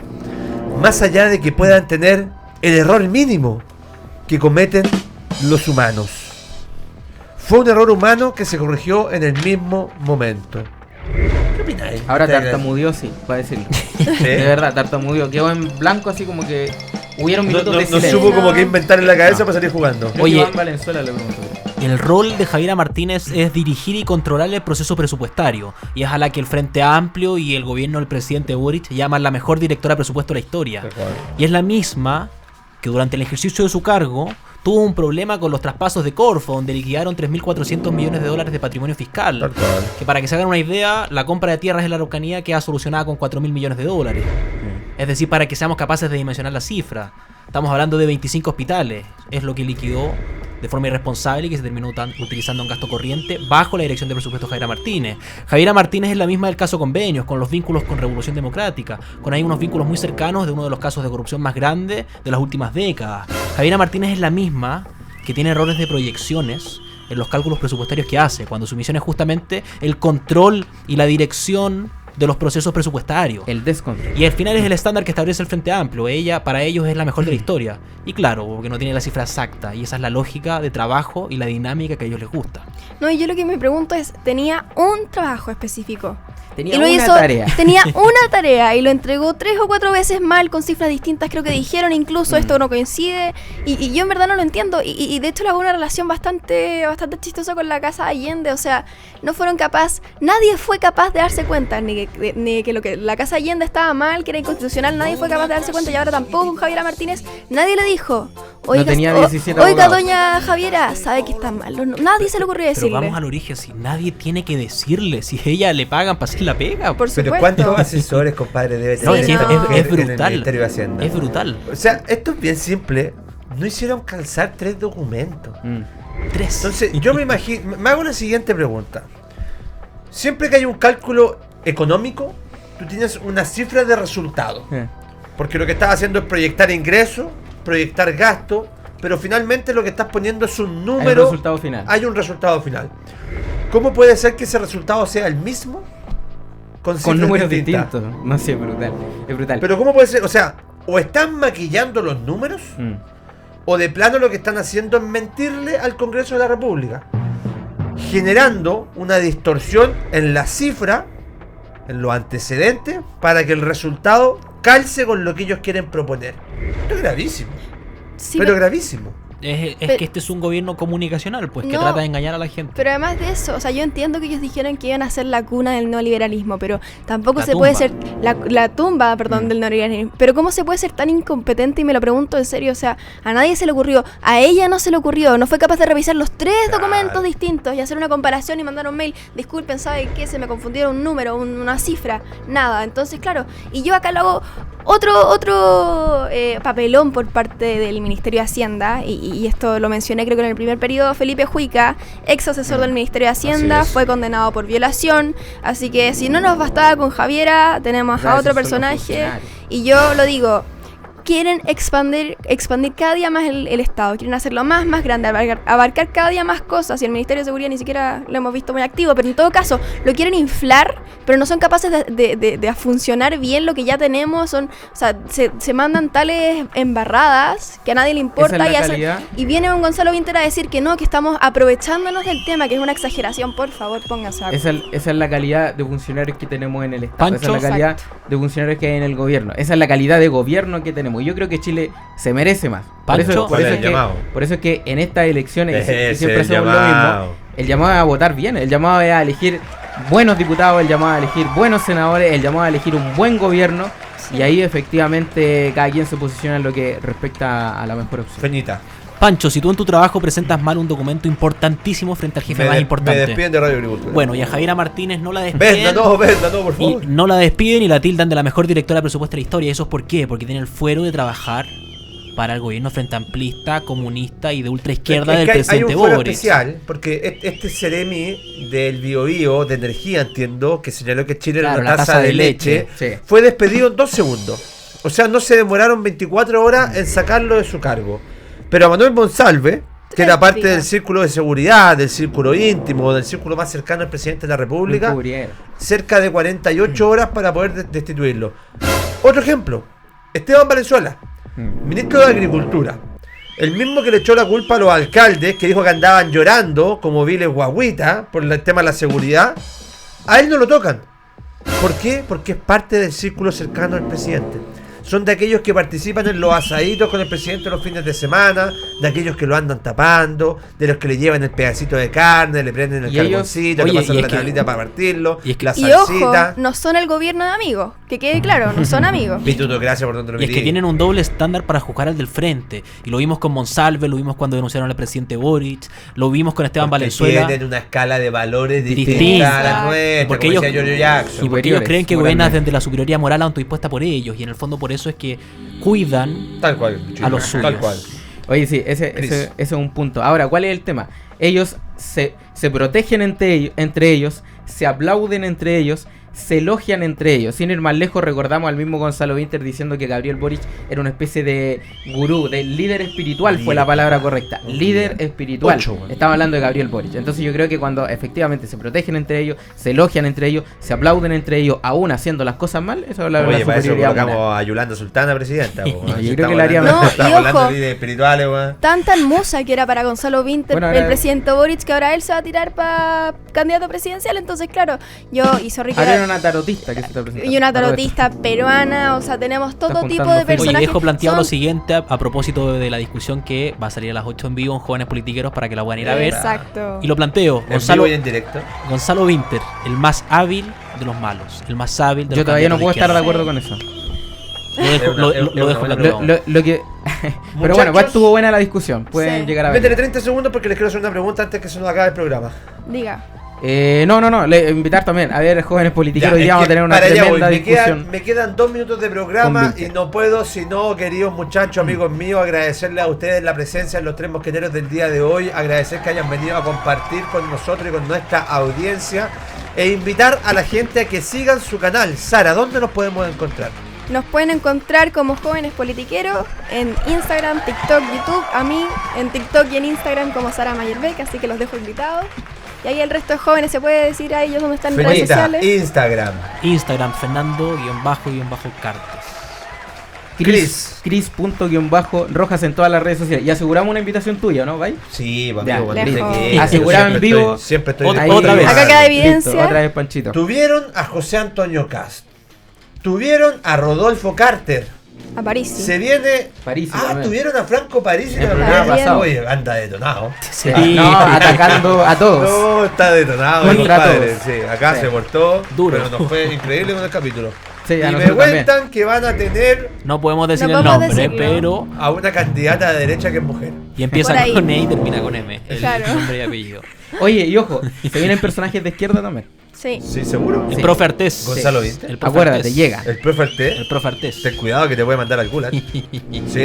Más allá de que puedan tener el error mínimo que cometen los humanos. Fue un error humano que se corrigió en el mismo momento. ¿Qué opináis? Ahora tartamudeó, sí, para decirlo. ¿Sí? De verdad, tartamudeó. Quedó en blanco, así como que hubieron No, minutos no, de no silencio. supo como que inventar en la cabeza para salir jugando. Creo que Oye. Iván Valenzuela le preguntó. El rol de Javiera Martínez es dirigir y controlar el proceso presupuestario, y es a la que el Frente Amplio y el gobierno del presidente Boric llaman la mejor directora de presupuesto de la historia. Y es la misma que durante el ejercicio de su cargo tuvo un problema con los traspasos de Corfo, donde liquidaron 3.400 millones de dólares de patrimonio fiscal. Tal cual. Que para que se hagan una idea, la compra de tierras en la Araucanía queda solucionada con 4.000 millones de dólares. Es decir, para que seamos capaces de dimensionar la cifra. Estamos hablando de 25 hospitales. Es lo que liquidó de forma irresponsable y que se terminó utilizando en gasto corriente bajo la dirección de presupuesto Javiera Martínez. Javiera Martínez es la misma del caso Convenios, con los vínculos con Revolución Democrática, con ahí unos vínculos muy cercanos de uno de los casos de corrupción más grandes de las últimas décadas. Javiera Martínez es la misma que tiene errores de proyecciones en los cálculos presupuestarios que hace, cuando su misión es justamente el control y la dirección de los procesos presupuestarios. El descontrol. Y al final es el estándar que establece el Frente Amplio. Ella, para ellos, es la mejor de la historia. Y claro, porque no tiene la cifra exacta. Y esa es la lógica de trabajo y la dinámica que a ellos les gusta. No, y yo lo que me pregunto es, tenía un trabajo específico. Tenía Y lo una hizo- tarea. Tenía una tarea y lo entregó 3 o 4 veces mal con cifras distintas, creo que dijeron incluso esto no coincide y yo en verdad no lo entiendo y de hecho le hago una relación bastante chistosa con la Casa Allende, o sea, no fueron capaces, nadie fue capaz de darse cuenta ni que lo que la Casa Allende estaba mal, que era inconstitucional, nadie fue capaz de darse cuenta y ahora tampoco con Javiera Martínez, nadie le dijo. No tenía 17 Oiga, abogados. doña Javiera, sabe que está mal. Nadie se le ocurrió Pero decirle. vamos al origen, si nadie tiene que decirle, si ella le pagan para hacer la pega. Por Pero supuesto. ¿cuántos asesores, compadre, debe No, tener Sí, es, esta no. mujer es en el brutal. Ministerio de Hacienda? Es brutal. O sea, esto es bien simple. No hicieron calzar 3 documentos. 3. Entonces, yo me imagino, me hago la siguiente pregunta. Siempre que hay un cálculo económico, tú tienes una cifra de resultado. Porque lo que estás haciendo es proyectar ingresos, proyectar gastos, pero finalmente lo que estás poniendo es un número. Hay un resultado final. Hay un resultado final. ¿Cómo puede ser que ese resultado sea el mismo? Con cifras números distintas? distintos. No sé, es brutal. Es brutal. Pero ¿cómo puede ser? O sea, o están maquillando los números, o de plano lo que están haciendo es mentirle al Congreso de la República, generando una distorsión en la cifra, en los antecedentes, para que el resultado calce con lo que ellos quieren proponer. Esto es gravísimo, Sí, pero gravísimo. Es Pero- que este es un gobierno comunicacional, pues, que No. trata de engañar a la gente. Pero además de eso, o sea, yo entiendo que ellos dijeron que iban a ser la cuna del neoliberalismo, pero tampoco La se puede tumba. ser la tumba, perdón, del neoliberalismo. Pero ¿cómo se puede ser tan incompetente? Y me lo pregunto en serio, o sea, a nadie se le ocurrió, a ella no se le ocurrió, no fue capaz de revisar los 3 documentos distintos y hacer una comparación y mandar un mail. Disculpen, ¿saben qué? Se me confundieron un número, una cifra, nada. Entonces, claro, y yo acá lo hago otro papelón por parte del Ministerio de Hacienda, y esto lo mencioné creo que en el primer periodo. Felipe Juica, ex asesor del Ministerio de Hacienda, Así es. fue condenado por violación, así que si no nos bastaba con Javiera, tenemos a Gracias, otro son los personaje, funcionarios. y yo lo digo, quieren expandir cada día más el Estado, quieren hacerlo más grande, abarcar cada día más cosas, y el Ministerio de Seguridad ni siquiera lo hemos visto muy activo, pero en todo caso, lo quieren inflar, pero no son capaces de funcionar bien lo que ya tenemos, o sea, se mandan tales embarradas que a nadie le importa, Esa es la y, calidad. y viene un Gonzalo Vinter a decir que no, que estamos aprovechándonos del tema, que es una exageración. Por favor, pónganse a... Esa es la calidad de funcionarios que tenemos en el Estado. Pancho. Esa es la calidad de funcionarios que hay en el gobierno. Esa es la calidad de gobierno que tenemos. Yo creo que Chile se merece más. Pancho. ¿Cuál es el llamado? por eso es que en estas elecciones Ese y siempre es el hacemos lo llamado. mismo. El llamado es a votar bien. El llamado es a elegir buenos diputados. El llamado es a elegir buenos senadores. El llamado es a elegir un buen gobierno. Y ahí efectivamente cada quien se posiciona en lo que respecta a la mejor opción. Feñita. Pancho, si tú en tu trabajo presentas mal un documento importantísimo frente al jefe más importante. Me despiden de Radio Agricultura. Bueno, y a Javiera Martínez no la despiden. Venda, no, por Y favor. no la despiden y la tildan de la mejor directora de presupuesto de la historia. ¿Y eso es por qué? Porque tiene el fuero de trabajar para el gobierno frente amplista, comunista y de ultraizquierda Es del que hay presidente un foro Boric. especial, porque este Ceremi del Biobío de energía, entiendo, que señaló que Chile Claro, era la una tasa de leche, sí. fue despedido en 2 segundos. O sea, no se demoraron 24 horas en sacarlo de su cargo. Pero a Manuel Monsalve, que era parte del círculo de seguridad, del círculo íntimo, del círculo más cercano al presidente de la República, Cubriera. cerca de 48 horas para poder destituirlo. Otro ejemplo, Esteban Valenzuela, ministro de Agricultura. El mismo que le echó la culpa a los alcaldes, que dijo que andaban llorando como viles guaguitas por el tema de la seguridad, a él no lo tocan. ¿Por qué? Porque es parte del círculo cercano al presidente. son de aquellos que participan en los asaditos con el presidente los fines de semana, de aquellos que lo andan tapando, de los que le llevan el pedacito de carne, le prenden el Y ellos- carboncito, oye, le pasan y la es que- tablita para partirlo, y es que- la Y ojo, salsita. no son el gobierno de amigos, que quede claro, no son amigos. Pituto, gracias por donde lo Y es que querí. tienen un doble estándar para juzgar al del frente. Y lo vimos con Monsalve, lo vimos cuando denunciaron al presidente Boric, lo vimos con Esteban Porque Valenzuela. tienen una escala de valores Distinta. distinta a la nuestra, Porque como ellos- decía Giorgio Jackson. Y porque ellos Superiores, creen que moralmente. gobiernan desde la superioridad moral autoimpuesta por ellos. Y en el fondo por eso es que cuidan Tal cual. a los suyos. Tal cual. Oye, sí, ese es un punto. Ahora, ¿cuál es el tema? Ellos se protegen entre ellos, se aplauden entre ellos, se elogian entre ellos. Sin ir más lejos, recordamos al mismo Gonzalo Winter diciendo que Gabriel Boric era una especie de gurú, de líder espiritual, fue la palabra correcta. Líder espiritual. Estaba hablando de Gabriel Boric. Entonces yo creo que cuando efectivamente se protegen entre ellos, se elogian entre ellos, se aplauden entre ellos, aún haciendo las cosas mal, eso habla de la Oye, para eso superioridad colocamos moral. a Yolanda Sultana, presidenta. po, Yo si creo que estamos la haría hablando- mejor. Estamos No, y hablando ojo. de líderes espirituales, weón. Tanta hermosa que era para Gonzalo Winter, Bueno, el ahora- presidente Boric, que ahora él se va a tirar para candidato presidencial. Entonces, claro, y sorry que Ahora era- era una tarotista que se está presentando. y una tarotista peruana, o sea, tenemos todo Está tipo juntando de firmas. Oye, personajes. Viejo planteado son- lo siguiente a propósito de la discusión que va a salir a las 8 en vivo en Jóvenes Politiqueros para que la puedan ir a ver. Exacto. Y lo planteo, En Gonzalo, vivo y en directo. Gonzalo Winter, el más hábil de los malos, el más hábil de los Yo todavía no puedo estar de candidatos acuerdo con eso. izquierda. Lo dejo, lo dejo una planteado. Lo que... Pero bueno, igual estuvo buena la discusión. Pueden Sí. llegar a ver. Métele 30 segundos porque les quiero hacer una pregunta antes que se nos acabe el programa. Diga. No, invitar también a ver jóvenes políticos. Ya, Hoy es día vamos a que tener una para allá tremenda voy. discusión. Me quedan 2 minutos de programa Con y Vinter. no puedo, sino, queridos muchachos, amigos míos, agradecerles a ustedes la presencia en los Tres Mosqueteros del día de hoy, agradecer que hayan venido a compartir con nosotros y con nuestra audiencia e invitar a la gente a que sigan su canal. Sara, ¿dónde nos podemos encontrar? Nos pueden encontrar como Jóvenes Politiqueros en Instagram, TikTok, YouTube. A mí en TikTok y en Instagram como Sara Mayerbeck, así que los dejo invitados. Y ahí el resto de jóvenes, ¿se puede decir a ellos dónde están en redes Feñita, sociales? Instagram. Instagram, Fernando_Cartes. Cris._rojas en todas las redes sociales. Y aseguramos una invitación tuya, ¿no? ¿Vai? Sí, Ya, amigo, cuando lejos. usted quiera. Asegurado en Siempre vivo. estoy- Siempre estoy Otra- Ahí- otra vez. Acá queda Listo, evidencia. otra vez, Panchito. Tuvieron a José Antonio Cast. Tuvieron a Rodolfo Carter. A París. Sí. Se viene. París Ah, también. tuvieron a Franco París en El el programa programa pasado. Oye, anda detonado. Sí. No, atacando a todos. No, está detonado, Contra compadre. todos. Sí, acá Sí. se portó Duro. pero nos fue increíble con el capítulo. Sí, a y me nosotros también. cuentan que van a tener No podemos decir No el podemos nombre, decirlo. pero. a una candidata de derecha que es mujer. Y empieza Por ahí. con E y termina con M. El Claro. nombre y apellido. Oye, y ojo, se vienen personajes de izquierda también. Sí. Sí, seguro. El Sí. profe Artés. Gonzalo Vinter. El profe Acuérdate, Artés. llega. El profe Arte. El profe Artés. Ten cuidado que te puede mandar al culo. Sí,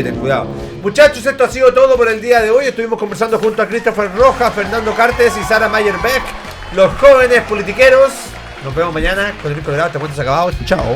ten cuidado. Muchachos, esto ha sido todo por el día de hoy. Estuvimos conversando junto a Christopher Rojas, Fernando Cartes y Sara Mayerbeck, los jóvenes politiqueros. Nos vemos mañana con el Rico Grado. Te cuentas acabado. Chao.